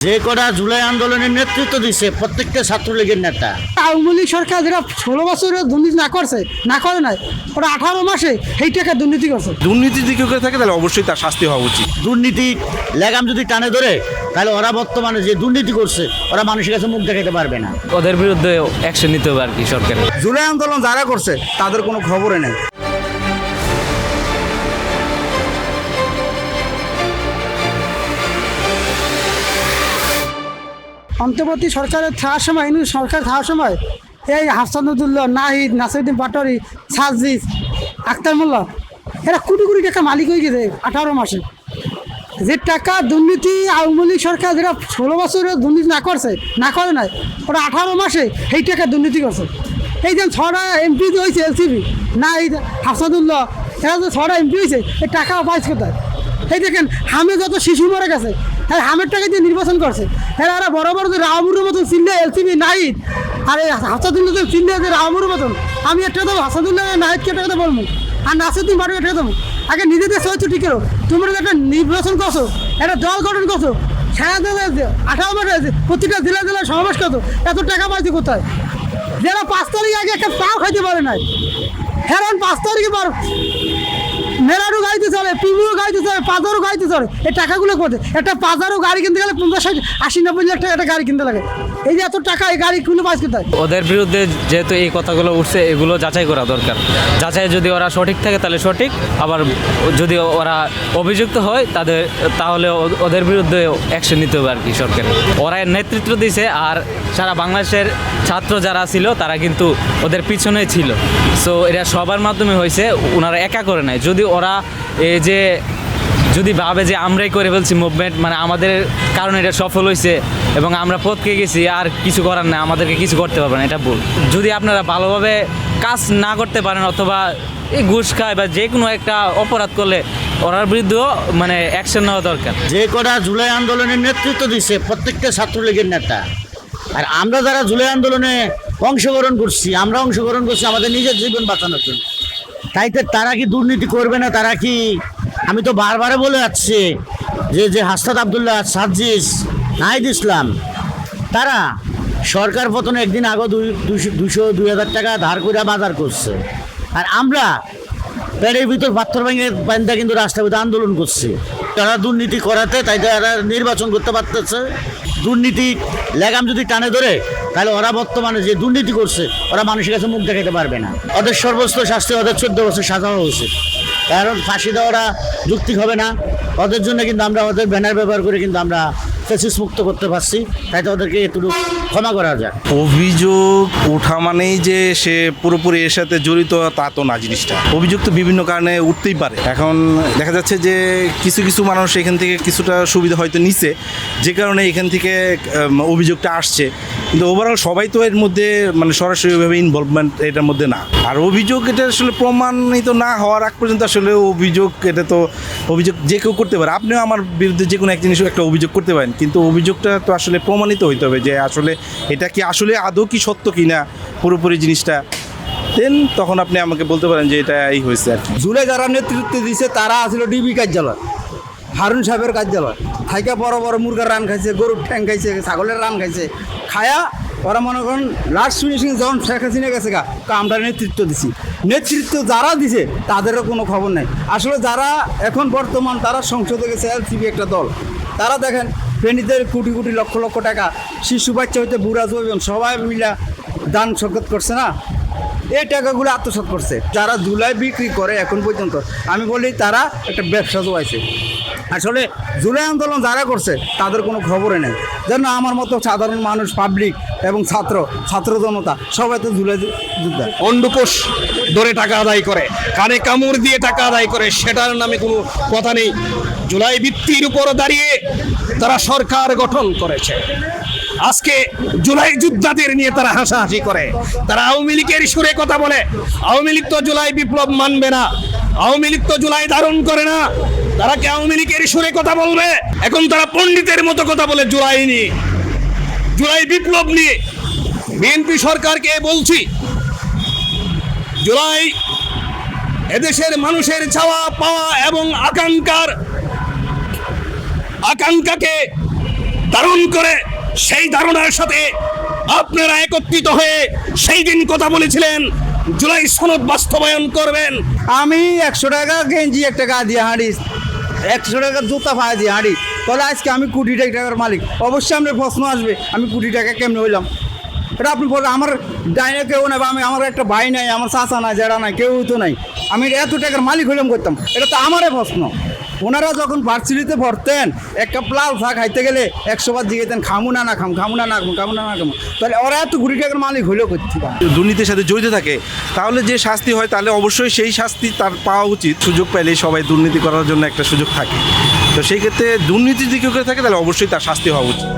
যে কটা জুলাই আন্দোলনের নেতৃত্ব দিচ্ছে প্রত্যেকটা ছাত্রলীগের নেতা। আওয়ামী লীগ সরকার যেটা 16 বছরের দুর্নীতি না করে নাই, ওরা 18 মাসে এই টাকা দুর্নীতি করছে। দুর্নীতি যদি কেউ করে থাকে তাহলে অবশ্যই তার শাস্তি হওয়া উচিত। দুর্নীতি লেগাম যদি টানে ধরে তাহলে ওরা বর্তমানে যে দুর্নীতি করছে ওরা মানুষের কাছে মুখ দেখাতে পারবে না। ওদের বিরুদ্ধে অ্যাকশন নিতে হবে আর কি সরকার। জুলাই আন্দোলন যারা করছে তাদের কোনো খবরই নেই। অন্তর্বর্তী সরকারের থাকার সময় সরকার থাকার সময় এই হাসানুদ্দুল্লাহ, নাহিদ, নাসিরুদ্দিন পাটোয়ারি, সাজিদ, আক্তার মোল্লা এরা কোটি কোটি টাকা মালিক হয়ে গেছে 18 মাসে। যে টাকা দুর্নীতি আওয়ামী লীগ সরকার যেটা 16 বছরের দুর্নীতি না করে নাই, ওরা 18 মাসে এই টাকা দুর্নীতি করছে। এই যে 6টা এমপি হয়েছে এলসিবি, নাহিদ, হাসানুদ্দুল্লাহ, এরা যে 6টা এমপি হয়েছে এই টাকা পাইছে কোথায়? এই দেখেন হামে যত শিশু মরে গেছে, হ্যাঁ হামের টাকা দিয়ে নির্বাচন করছে। হ্যাঁ এরা বড় বড় যে রামুরের মতন চিনলে এলসিবি, নাহিদ আর এই হাসানুল্লাহ চিনলে যে রামুরের মতন, আমি একটা দেবো হাসানুল্লাহ, নাহিদকে একটা কথা বলবো, আর নাসিরুদ্দিন পাটোয়ারি একটা দেবো। আগে নিজেদের চরিত্র ঠিক করো। তোমরা একটা নির্বাচন করছো, একটা দল গঠন করছো, সারা 18 মাস হয়েছে, প্রতিটা জেলায় সমাবেশ করতো, এত টাকা পাইছে কোথায়? যারা 5 তারিখ আগে একটা পাও খাইতে পারে নাই, হেরান 5 তারিখে পার মেরারও গাড়িতে চলে, পিমুও গাড়িতে চলে, পাজারও গাড়িতে চলে। এই টাকাগুলো কোথায়? একটা পাজারও গাড়ি কিনতে গেলে 50-60-80-90 লাখ টাকা একটা গাড়ি কিনতে লাগে। এই যে এত টাকা এই গাড়ি কিনে পাইছে কোথায়? ওদের বিরুদ্ধে যেহেতু এই কথাগুলো উঠছে, এগুলো যাচাই করা দরকার। যাচাই যদি ওরা সঠিক থাকে তাহলে সঠিক, আবার যদি ওরা অভিযুক্ত হয় তাহলে ওদের বিরুদ্ধে অ্যাকশন নিতে হবে আর কি সরকার। ওরা নেতৃত্ব দিয়েছে, আর সারা বাংলাদেশের ছাত্র যারা ছিল তারা কিন্তু ওদের পিছনে ছিল। সো এটা সবার মাধ্যমে হয়েছে, ওনারা একা করে নাই। যদি ওরা এই যে যদি ভাবে যে আমরাই করে ফেলছি মুভমেন্ট, মানে আমাদের কারণে এটা সফল হয়েছে এবং আমরা পথকে গেছি, আর কিছু করার না, আমাদেরকে কিছু করতে পারবে না, এটা ভুল। যদি আপনারা ভালোভাবে কাজ না করতে পারেন অথবা এই ঘুষ খায় বা যে কোনো একটা অপরাধ করলে ওনার বিরুদ্ধেও মানে অ্যাকশন নেওয়া দরকার। যে কটা জুলাই আন্দোলনের নেতৃত্ব দিচ্ছে প্রত্যেকটা ছাত্রলীগের নেতা। আর আমরা যারা জুলাই আন্দোলনে অংশগ্রহণ করছি আমাদের নিজের জীবন বাঁচানোর জন্য। তাইতে তারা কি দুর্নীতি করবে না? তারা কি, আমি তো বারবার বলে যাচ্ছি যে হাসনাত আবদুল্লাহ, সাজিদ, নাহিদ ইসলাম, তারা সরকার পতনে একদিন আগে 200-2000 টাকা ধার করে বাজার করছে। আর আমরা পেটের ভিতর পাথর বান্ধা কিন্তু রাস্তার আন্দোলন করছি। তারা দুর্নীতি করাতে তাই তারা নির্বাচন করতে পারতেছে। দুর্নীতি লেগাম যদি টানে ধরে তাহলে ওরা বর্তমানে যে দুর্নীতি করছে ওরা মানুষের কাছে মুখ দেখাতে পারবে না। ওদের সর্বোচ্চ শাস্তি ওদের 14 বছর সাজা হওয়া উচিত, কারণ ফাঁসি দেওয়াটা যুক্তি হবে না। ওদের জন্য কিন্তু আমরা ওদের ব্যানার ব্যবহার করে কিন্তু আমরা ফেসিস মুক্ত করতে পারছি, তাই তো ওদেরকে একটু ক্ষমা করা যায়। অভিযোগ ওঠা মানেই যে সে পুরোপুরি এর সাথে জড়িত তা তো না। জিনিসটা অভিযোগ তো বিভিন্ন কারণে উঠতেই পারে। এখন দেখা যাচ্ছে যে কিছু কিছু মানুষ এখান থেকে কিছুটা সুবিধা হয়তো নিছে, যে কারণে এখান থেকে অভিযোগটা আসছে। কিন্তু ওভারঅল সবাই তো এর মধ্যে মানে সরাসরিভাবে ইনভলভমেন্ট এটার মধ্যে না। আর অভিযোগ এটা আসলে প্রমাণিত না হওয়ার আগ পর্যন্ত আসলে অভিযোগ যে কেউ করতে পারে। আপনিও আমার বিরুদ্ধে যে কোনো এক জিনিস একটা অভিযোগ করতে পারেন, কিন্তু অভিযোগটা তো আসলে প্রমাণিত হইতে হবে যে আসলে এটা কি আসলে আদৌ কি সত্য কি না পুরোপুরি জিনিসটা, দেন তখন আপনি আমাকে বলতে পারেন যে এটা এই হয়েছে আর কি। জুলাই যারা নেতৃত্ব দিছে তারা আসলে ডিবি কার্যালয়, হারুন সাহেবের কার্যালয় থাইকা বড় বড় মুরগার রান খাইছে, গরুর ঠ্যাং খাইছে, ছাগলের রান খাইছে, খায়া ওরা মনে করেন লাস্ট ফিনিশিং যখন শেখ হাসিনা গেছে আমরা নেতৃত্ব দিছি। নেতৃত্ব যারা দিছে তাদেরও কোনো খবর নেই। আসলে যারা এখন বর্তমান তারা সংসদে গেছে, এলসিবি একটা দল, তারা দেখেন ফেনীদের কোটি কোটি লক্ষ লক্ষ টাকা শিশু বাচ্চা হইতে বুড়া জৈবন সবাই মিলা দান সৎ করছে না, এই টাকাগুলো আত্মসাৎ করছে। যারা জুলাই বিক্রি করে এখন পর্যন্ত আমি বলি তারা একটা ব্যবসা জোয়াইছে। আসলে জুলাই আন্দোলন যারা করছে তাদের কোনো খবরই নেই। যেন আমার মতো সাধারণ মানুষ, পাবলিক এবং ছাত্র জনতা সবাই তো জুলাই যোদ্ধা। অন্ডকোষ ধরে টাকা আদায় করে, কানে কামড় দিয়ে টাকা আদায় করে, সেটার নামে কোনো কথা নেই। জুলাই ভিত্তির উপর দাঁড়িয়ে তারা সরকার গঠন করেছে। আজকে জুলাই যোদ্ধাদের নিয়ে তারা হাসাহাসি করে, তারা আওয়ামী লীগের সুরে কথা বলে। আওয়ামী লীগ তো জুলাই বিপ্লব মানবে না, আওয়ামী লীগ তো জুলাই ধারণ করে না, তারা কি আওয়ামী লীগের সুরে কথা বলবে? এখন তারা পণ্ডিতের মতো কথা বলে জুলাই নিয়ে, জুলাই বিপ্লব নিয়ে। বিএনপি সরকারকে বলছি, জুলাই এদেশের মানুষের চাওয়া পাওয়া এবং আকাঙ্ক্ষাকে ধারণ করে সেই ধারণার সাথে আপনারা একত্রিত হয়ে সেই দিন কথা বলেছিলেন জুলাই সনদ বাস্তবায়ন করবেন। আমি 100 টাকা গেঞ্জি একটা গা দিয়ে হাঁড়ি, 100 টাকার জুতা পায়ে দিয়ে হাঁড়ি, তাহলে আজকে আমি কোটি টাকার মালিক। অবশ্যই আপনার প্রশ্ন আসবে আমি কোটি টাকা কেমনে হইলাম। এটা আপনি বলবেন আমার ডাইনে কেউ নাই, বা আমি আমার একটা ভাই নাই, আমার চাচা নাই, জেঠা নাই, কেউ তো নাই, আমি এত টাকার মালিক হইলাম করতাম। এটা তো আমারই প্রশ্ন। ওনারা যখন ভার্সিটিতে ভরতেন এক কাপ লাল চা খাইতে গেলে 100 বার জিজ্ঞেতেন খামু না খাম, খামু না খাম, খামু না খাম, তাহলে ওরা এত কোটি টাকার মালিক হইলেও করতে দুর্নীতির সাথে জড়িত থাকে তাহলে যে শাস্তি হয় তাহলে অবশ্যই সেই শাস্তি তার পাওয়া উচিত। সুযোগ পেলে সবাই দুর্নীতি করার জন্য একটা সুযোগ থাকে, তো সেই ক্ষেত্রে দুর্নীতির দিকে থাকে তাহলে অবশ্যই তার শাস্তি হওয়া উচিত।